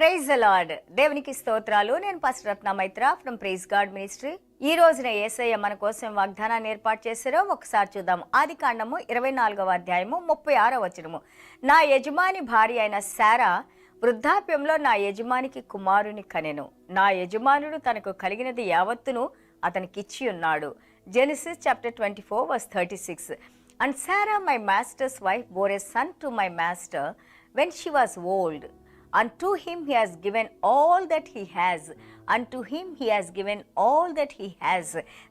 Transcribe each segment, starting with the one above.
Praise the lord. దేవునికి స్తోత్రాలు. నేను pastor Ratna Maitra from Praise God Ministry. ఈ రోజున యేసయ్య మన కోసం వాగ్దానాన్ని ఏర్పాటు చేశారో ఒకసారి చూద్దాం. ఆదికాండము 24వ అధ్యాయము 36వ వచనము. నా యజమాని భార్య అయిన శారా వృద్ధాప్యంలో నా యజమానికి కుమారుని కనెను. నా యజమానుడు తనకు కలిగినది యావత్తును అతనికిచ్చి ఉన్నాడు. Genesis chapter 24 verse 36. And Sarah my master's wife bore a son to my master when she was old. Unto him he has given all that he has. Unto him he has given all that he has.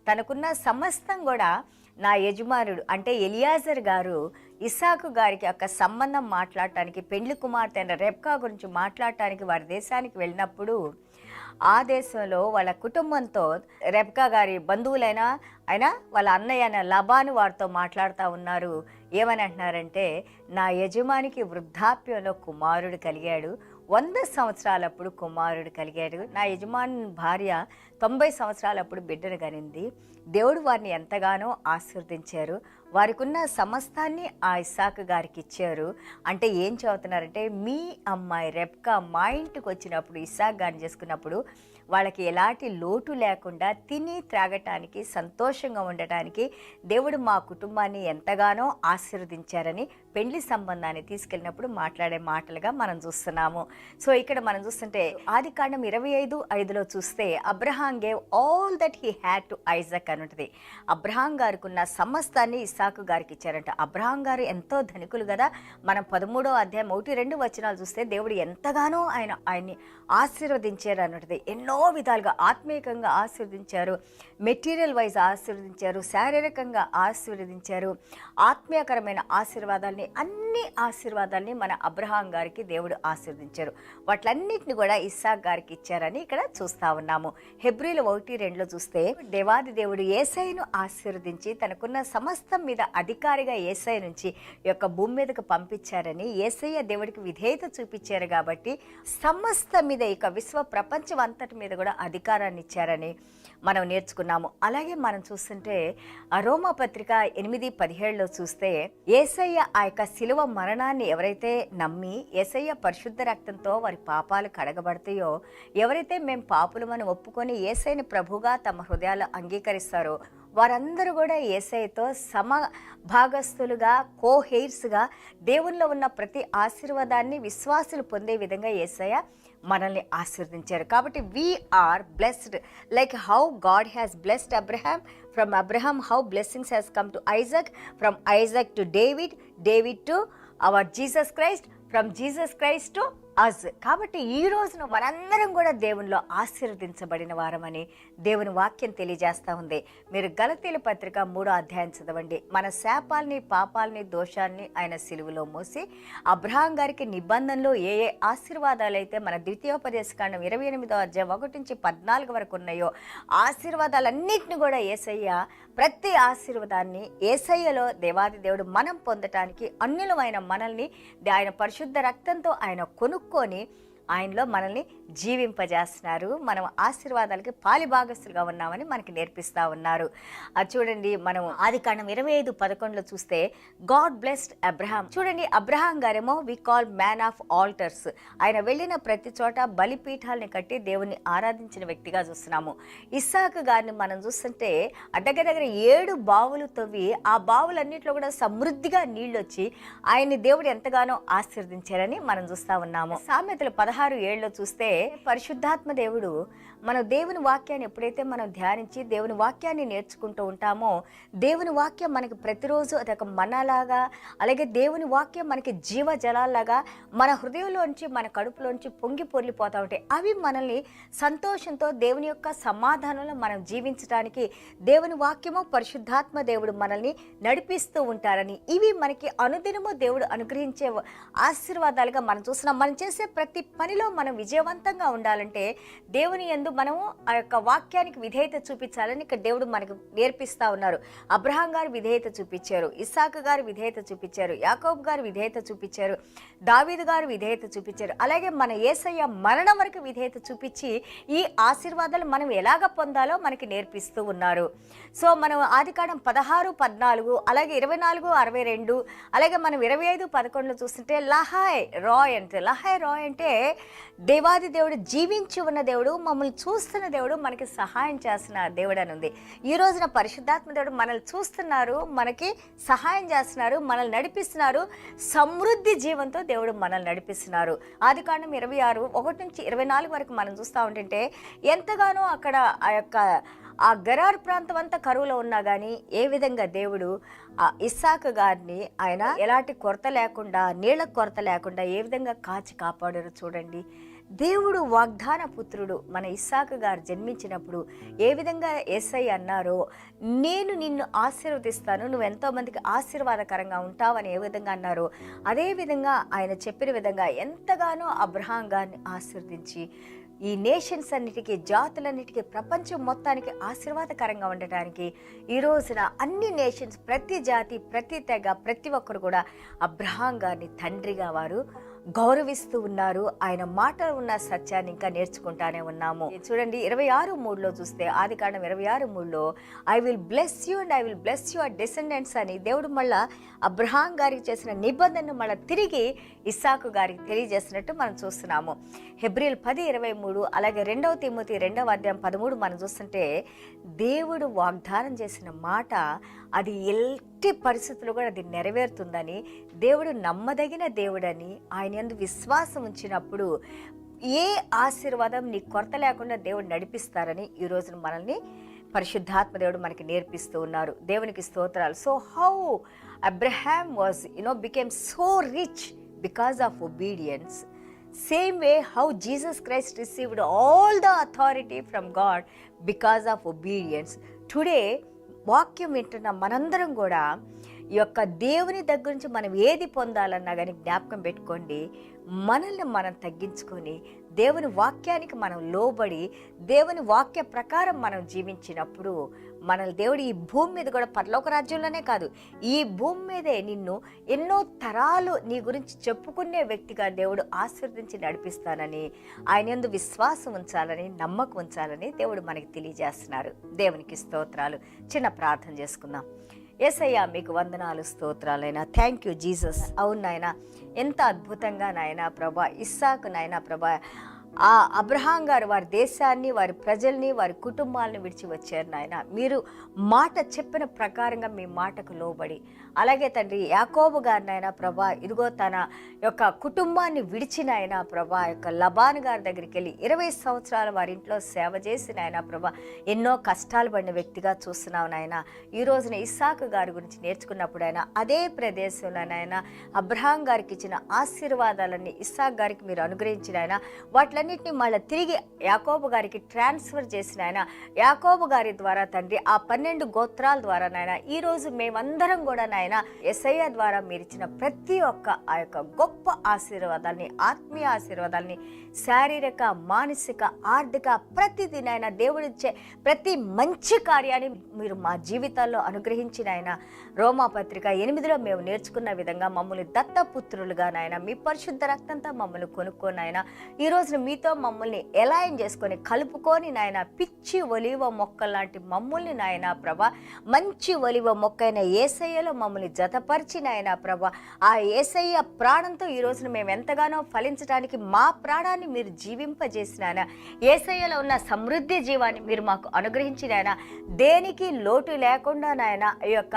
తనకున్న సమస్తం కూడా నా యజమానుడు అంటే Eliezer గారు ఇస్సాకు గారికి ఒక సంబంధం మాట్లాడటానికి, పెండ్లి కుమార్తె అయిన రెబ్కా గురించి మాట్లాడటానికి వారి దేశానికి వెళ్ళినప్పుడు ఆ దేశంలో వాళ్ళ కుటుంబంతో రెబ్కా గారి బంధువులైనా అయినా వాళ్ళ అన్నయ్య అయిన లబాను వారితో మాట్లాడుతూ ఉన్నారు. ఏమని అంటున్నారంటే, నా యజమానికి వృద్ధాప్యంలో కుమారుడు కలిగాడు, 100 సంవత్సరాలప్పుడు కుమారుడు కలిగాడు. నా యజమాని భార్య 90 సంవత్సరాలప్పుడు బిడ్డను కనింది. దేవుడు వారిని ఎంతగానో ఆశీర్వదించారు. వారికి ఉన్న సమస్తాన్ని ఆ ఇస్సాకు గారికి ఇచ్చారు. అంటే ఏం చదువుతున్నారంటే, మీ అమ్మాయి రెబ్కా మా ఇంటికి వచ్చినప్పుడు ఇస్సాకు గారిని చేసుకున్నప్పుడు వాళ్ళకి ఎలాంటి లోటు లేకుండా తిని త్రాగటానికి, సంతోషంగా ఉండటానికి దేవుడు మా కుటుంబాన్ని ఎంతగానో ఆశీర్వదించారని పెండ్లి సంబంధాన్ని తీసుకెళ్ళినప్పుడు మాట్లాడే మాటలుగా మనం చూస్తున్నాము. సో ఇక్కడ మనం చూస్తుంటే ఆదికాండం 25:5 చూస్తే Abraham gave all that he had to Isaac అని ఉంటుంది. అబ్రహాం గారికి ఉన్న సమస్తాన్ని ఇస్సాకు గారికి ఇచ్చారంట. అబ్రహాం గారు ఎంతో ధనికులు కదా. మనం 13వ అధ్యాయం 1-2 వచనాలు చూస్తే దేవుడు ఎంతగానో ఆయన్ని ఆశీర్వదించారు అన్నది. ఎన్నో విధాలుగా ఆత్మీయంగా ఆశీర్వదించారు, మెటీరియల్ వైజ్ ఆశీర్వదించారు, శారీరకంగా ఆశీర్వదించారు. ఆత్మీయకరమైన ఆశీర్వాదాల్ని, అన్ని ఆశీర్వాదాల్ని మన అబ్రహాం గారికి దేవుడు ఆశీర్వదించారు. వాటిలన్నిటిని కూడా ఇస్సాకు గారికి ఇచ్చారని ఇక్కడ చూస్తా ఉన్నాము. హెబ్రీలు 1-2 చూస్తే దేవాది దేవుడు యేసయ్యను ఆశీర్వదించి తనకున్న సమస్తం మీద అధికారిగా యేసయ్య నుంచి యొక్క భూమి మీదకు పంపించారని, యేసయ్య దేవుడికి విధేయత చూపించారు కాబట్టి సమస్తం మీద ఇక విశ్వ ప్రపంచం అంతటి మీద కూడా అధికారాన్ని ఇచ్చారని మనం నేర్చుకున్నాము. అలాగే మనం చూస్తుంటే రోమా పత్రిక 8:17 చూస్తే యేసయ్య ఆ యొక్క శిలువ మరణాన్ని ఎవరైతే నమ్మి యేసయ్య పరిశుద్ధ రక్తంతో వారి పాపాలు కడగబడతాయో, ఎవరైతే మేము పాపులమని ఒప్పుకొని యేసయ్యని ప్రభుగా తమ హృదయాలు అంగీకరిస్తారో వారందరూ కూడా యేసయ్యతో భాగస్థులుగా, హెయిర్స్గా దేవునిలో ఉన్న ప్రతి ఆశీర్వాదాన్ని విశ్వాసులు పొందే విధంగా యేసయ్య మనల్ని ఆశీర్వదించారు. కాబట్టి we are blessed like how God has blessed Abraham. From Abraham how blessings has come to Isaac, from Isaac to David, David to our Jesus Christ, from Jesus Christ to us. కాబట్టి ఈ రోజున మనందరం కూడా దేవునిలో ఆశీర్వదించబడిన వారమని దేవుని వాక్యం తెలియజేస్తూ ఉంది. మీరు గలతీల పత్రిక 3వ అధ్యాయం చదవండి. మన శాపాల్ని, పాపాలని, దోషాన్ని ఆయన సిలువలో మోసి అబ్రహాం గారికి నిబంధనలో ఏ ఏ ఆశీర్వాదాలు అయితే మన ద్వితీయోపదేశకాండం 28వ అధ్యాయం 1-14 వరకు ఉన్నాయో ఆశీర్వాదాలన్నింటినీ కూడా యేసయ్య, ప్రతి ఆశీర్వాదాన్ని యేసయ్యలో దేవాది దేవుడు మనం పొందటానికి అన్యులమైన మనల్ని ఆయన పరిశుద్ధ రక్తంతో ఆయన కొనుక్కొని ఆయనలో మనల్ని జీవింపజేస్తున్నారు. మనం ఆశీర్వాదాలకి పాలిభాగస్తులుగా ఉన్నామని మనకి నేర్పిస్తూ ఉన్నారు. అది చూడండి, మనం ఆదికాండం 25:11 చూస్తే గాడ్ బ్లెస్డ్ అబ్రహాం. చూడండి, అబ్రహాం గారేమో we call man of altars. ఆయన వెళ్ళిన ప్రతి చోట బలిపీఠాలని కట్టి దేవుణ్ణి ఆరాధించిన వ్యక్తిగా చూస్తున్నాము. ఇస్సాకు గారిని మనం చూస్తుంటే దగ్గర 7 బావులు తవ్వి ఆ బావులన్నింటిలో కూడా సమృద్ధిగా నీళ్ళు వచ్చి ఆయన్ని దేవుడు ఎంతగానో ఆశీర్వదించారని మనం చూస్తా ఉన్నాము. సామెతలు 16:7 చూస్తే పరిశుద్ధాత్మ దేవుడు మన దేవుని వాక్యాన్ని ఎప్పుడైతే మనం ధ్యానించి దేవుని వాక్యాన్ని నేర్చుకుంటూ ఉంటామో, దేవుని వాక్యం మనకి ప్రతిరోజు అదొక మనలాగా, అలాగే దేవుని వాక్యం మనకి జీవజలాల్లాగా మన హృదయంలోంచి, మన కడుపులోంచి పొంగి పొర్లిపోతూ ఉంటాయి. అవి మనల్ని సంతోషంతో దేవుని యొక్క సమాధానంలో మనం జీవించడానికి దేవుని వాక్యము, పరిశుద్ధాత్మ దేవుడు మనల్ని నడిపిస్తూ ఉంటారని, ఇవి మనకి అనుదినము దేవుడు అనుగ్రహించే ఆశీర్వాదాలుగా మనం చూస్తున్నాం. మనం చేసే ప్రతి పనిలో మనం విజయవంతంగా ఉండాలంటే దేవుని యందు ముందు మనము ఆ యొక్క వాక్యానికి విధేయత చూపించాలని ఇక్కడ దేవుడు మనకు నేర్పిస్తా ఉన్నారు. అబ్రహాం గారు విధేయత చూపించారు, ఇస్సాకు గారు విధేయత చూపించారు, యాకోబు గారు విధేయత చూపించారు, దావీదు గారు విధేయత చూపించారు. అలాగే మన యేసయ్య మరణం వరకు విధేయత చూపించి ఈ ఆశీర్వాదాలు మనం ఎలాగ పొందాలో మనకి నేర్పిస్తూ ఉన్నారు. సో మనం ఆదికాండం 16, 14 అలాగే 24, 62 అలాగే మనం 25, 11 చూస్తుంటే లహాయ్ రాయ్ అంటే దేవాది దేవుడు, జీవించి ఉన్న దేవుడు, మమ్మల్ని చూస్తున్న దేవుడు, మనకి సహాయం చేస్తున్న దేవుడు అని ఉంది. ఈ రోజున పరిశుద్ధాత్మ దేవుడు మనల్ని చూస్తున్నారు, మనకి సహాయం చేస్తున్నారు, మనల్ని నడిపిస్తున్నారు. సమృద్ధి జీవంతో దేవుడు మనల్ని నడిపిస్తున్నారు. ఆదికాండం 26, 1 నుంచి 24 వరకు మనం చూస్తూ ఉంటుంటే ఎంతగానో అక్కడ ఆ గెరార్ ప్రాంతం అంతా కరువులో ఉన్నా కానీ ఏ విధంగా దేవుడు ఆ ఇస్సాకు గారిని ఆయన ఎలాంటి కొరత లేకుండా, నీళ్ళ కొరత లేకుండా ఏ విధంగా కాచి కాపాడారో చూడండి. దేవుడు వాగ్దాన పుత్రుడు మన ఇస్సాకు గారు జన్మించినప్పుడు ఏ విధంగా యేసయ్య అన్నారో, నేను నిన్ను ఆశీర్వదిస్తాను, నువ్వు ఎంతో మందికి ఆశీర్వాదకరంగా ఉంటావని ఏ విధంగా అన్నారో అదే విధంగా ఆయన చెప్పిన విధంగా ఎంతగానో అబ్రహాం గారిని ఆశీర్వదించి ఈ నేషన్స్ అన్నిటికీ, జాతులన్నిటికీ, ప్రపంచం మొత్తానికి ఆశీర్వాదకరంగా ఉండటానికి ఈ రోజున అన్ని నేషన్స్, ప్రతి జాతి, ప్రతి తెగ, ప్రతి ఒక్కరు కూడా అబ్రహాం గారిని తండ్రిగా వారు గౌరవిస్తూ ఉన్నారు. ఆయన మాటలు ఉన్న సత్యాన్ని ఇంకా నేర్చుకుంటానే ఉన్నాము. చూడండి 26:3 చూస్తే, ఆదికాండం 26:3 I will bless you and I will bless your descendants అని దేవుడు మళ్ళా అబ్రహాం గారికి చేసిన నిబంధనను మళ్ళీ తిరిగి ఇస్సాకు గారికి తెలియజేసినట్టు మనం చూస్తున్నాము. హెబ్రీయులు 10:23 అలాగే 2 తిమోతి 2:13 మనం చూస్తుంటే దేవుడు వాగ్దానం చేసిన మాట అది ఎట్టి పరిస్థితుల్లో కూడా అది నెరవేరుతుందని, దేవుడు నమ్మదగిన దేవుడని, ఆయన యందు విశ్వాసం ఉంచినప్పుడు ఏ ఆశీర్వాదం నీ కొరత లేకుండా దేవుడు నడిపిస్తారని ఈ రోజున మనల్ని పరిశుద్ధాత్మ దేవుడు మనకి నేర్పిస్తూ ఉన్నారు. దేవునికి స్తోత్రాలు. So how Abraham was became so rich because of obedience. Same way how Jesus Christ received all the authority from God because of obedience. Today వాక్యం వింటున్న మనందరం కూడా ఈ యొక్క దేవుని దగ్గర నుంచి మనం ఏది పొందాలన్నా కానీ జ్ఞాపకం పెట్టుకోండి, మనల్ని మనం తగ్గించుకొని దేవుని వాక్యానికి మనం లోబడి దేవుని వాక్య ప్రకారం మనం జీవించినప్పుడు మనల్ని దేవుడు ఈ భూమి మీద కూడా, పరలోక రాజ్యంలోనే కాదు, ఈ భూమి మీదే నిన్ను ఎన్నో తరాలు నీ గురించి చెప్పుకునే వ్యక్తిగా దేవుడు ఆశీర్వదించి నడిపిస్తానని, ఆయన యందు విశ్వాసం ఉంచాలని, నమ్మకం ఉంచాలని దేవుడు మనకి తెలియజేస్తున్నారు. దేవునికి స్తోత్రాలు. చిన్న ప్రార్థన చేసుకుందాం. యేసయ్యా మీకు వందనాలు, స్తోత్రాలైనా. Thank you Jesus. అవును నాయన, ఎంత అద్భుతంగా నాయన ప్రభా ఇస్సాకు నాయన ప్రభా ఆ అబ్రహాం గారు వారి దేశాన్ని, వారి ప్రజల్ని, వారి కుటుంబాలను విడిచి వచ్చారు నాయన. మీరు మాట చెప్పిన ప్రకారంగా మీ మాటకు లోబడి, అలాగే తండ్రి యాకోబు గారు నాయన ప్రభా ఇదిగో తన యొక్క కుటుంబాన్ని విడిచిన ఆయన ప్రభా యొక్క లబాను గారి దగ్గరికి వెళ్ళి 20 సంవత్సరాలు వారి ఇంట్లో సేవ చేసిన ఆయన ప్రభా ఎన్నో కష్టాలు పడిన వ్యక్తిగా చూస్తున్నావు నాయన. ఈ రోజున ఇస్సాకు గారి గురించి నేర్చుకున్నప్పుడు ఆయన అదే ప్రదేశంలోనైనా అబ్రహాం గారికి ఇచ్చిన ఆశీర్వాదాలన్నీ ఇస్సాకు గారికి మీరు అనుగ్రహించిన ఆయన వాటిలన్నింటినీ మళ్ళీ తిరిగి యాకోబు గారికి ట్రాన్స్ఫర్ చేసిన ఆయన, యాకోబు గారి ద్వారా తండ్రి ఆ 12 గోత్రాల ద్వారా నాయన ఈరోజు మేమందరం కూడా నాయన యేసయ్య ద్వారా మీరు ఇచ్చిన ప్రతి ఒక్క ఆ యొక్క గొప్ప ఆశీర్వాదాలని, ఆత్మీయ ఆశీర్వాదాలని, శారీరక, మానసిక, ఆర్థిక ప్రతిదీ నాయన దేవుడిచ్చే ప్రతి మంచి కార్యాన్ని మీరు మా జీవితాల్లో అనుగ్రహించిన ఆయన. రోమాపత్రిక 8లో మేము నేర్చుకున్న విధంగా మమ్మల్ని దత్తపుత్రులుగా నాయన మీ పరిశుద్ధ రక్తంతో మమ్మల్ని కొనుక్కొని ఆయన ఈ రోజున మీతో మమ్మల్ని ఎలైన్ చేసుకొని కలుపుకొని నాయన పిచ్చి ఒలివ మొక్క లాంటి మమ్మల్ని నాయన ప్రభా మంచి ఒలివ మొక్కైన యేసయ్యలో మమ్మల్ని జతపరిచిన ఆయన ప్రభా ఆ యేసయ్య ప్రాణంతో ఈ రోజున మేము ఎంతగానో ఫలించడానికి మా ప్రాణాన్ని మీరు జీవింపజేసిన ఆయన, యేసయ్యలో ఉన్న సమృద్ధి జీవాన్ని మీరు మాకు అనుగ్రహించిన ఆయన, దేనికి లోటు లేకుండా నాయన ఈ యొక్క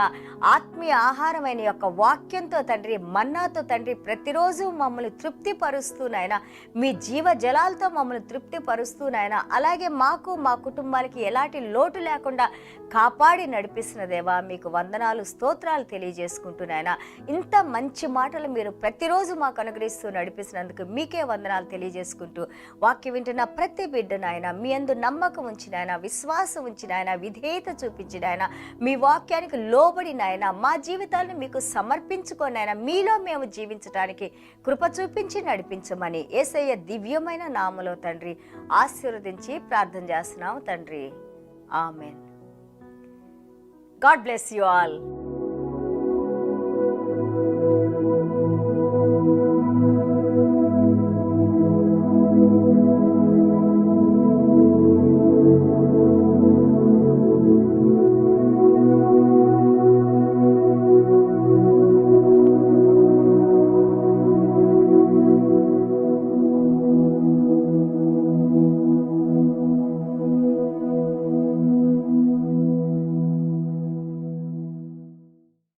ఆత్మీయ ఆహారమైన యొక్క వాక్యంతో తండ్రి, మన్నాతో తండ్రి ప్రతిరోజు మమ్మల్ని తృప్తిపరుస్తూ నాయన మీ జీవ జలాలతో మమ్మల్ని తృప్తిపరుస్తూ నాయన అలాగే మాకు మా కుటుంబాలకి ఎలాంటి లోటు లేకుండా కాపాడి నడిపిస్తున్న దేవా మీకు వందనాలు, స్తోత్రాలు తెలియజేసుకుంటూ నాయన ఇంత మంచి మాటలు మీరు ప్రతిరోజు మాకు అనుగ్రహిస్తూ నడిపిస్తున్నందుకు మీకే వందనాలు తెలియజేసుకుంటూ వాక్యం వింటున్న ప్రతి బిడ్డ నాయన మీ యందు నమ్మకం ఉంచిన ఆయన, విశ్వాసం ఉంచిన ఆయన, విధేయత చూపించిన ఆయన, మీ వాక్యానికి లోబడి నాయన మా జీవితాలను మీకు సమర్పించుకొని ఆయన మీలో మేము జీవించడానికి కృప చూపించి నడిపించమని యేసయ్య దివ్యమైన నామములో తండ్రి ఆశీర్వదించి ప్రార్థన చేస్తున్నాము తండ్రి. Amen. God bless you all.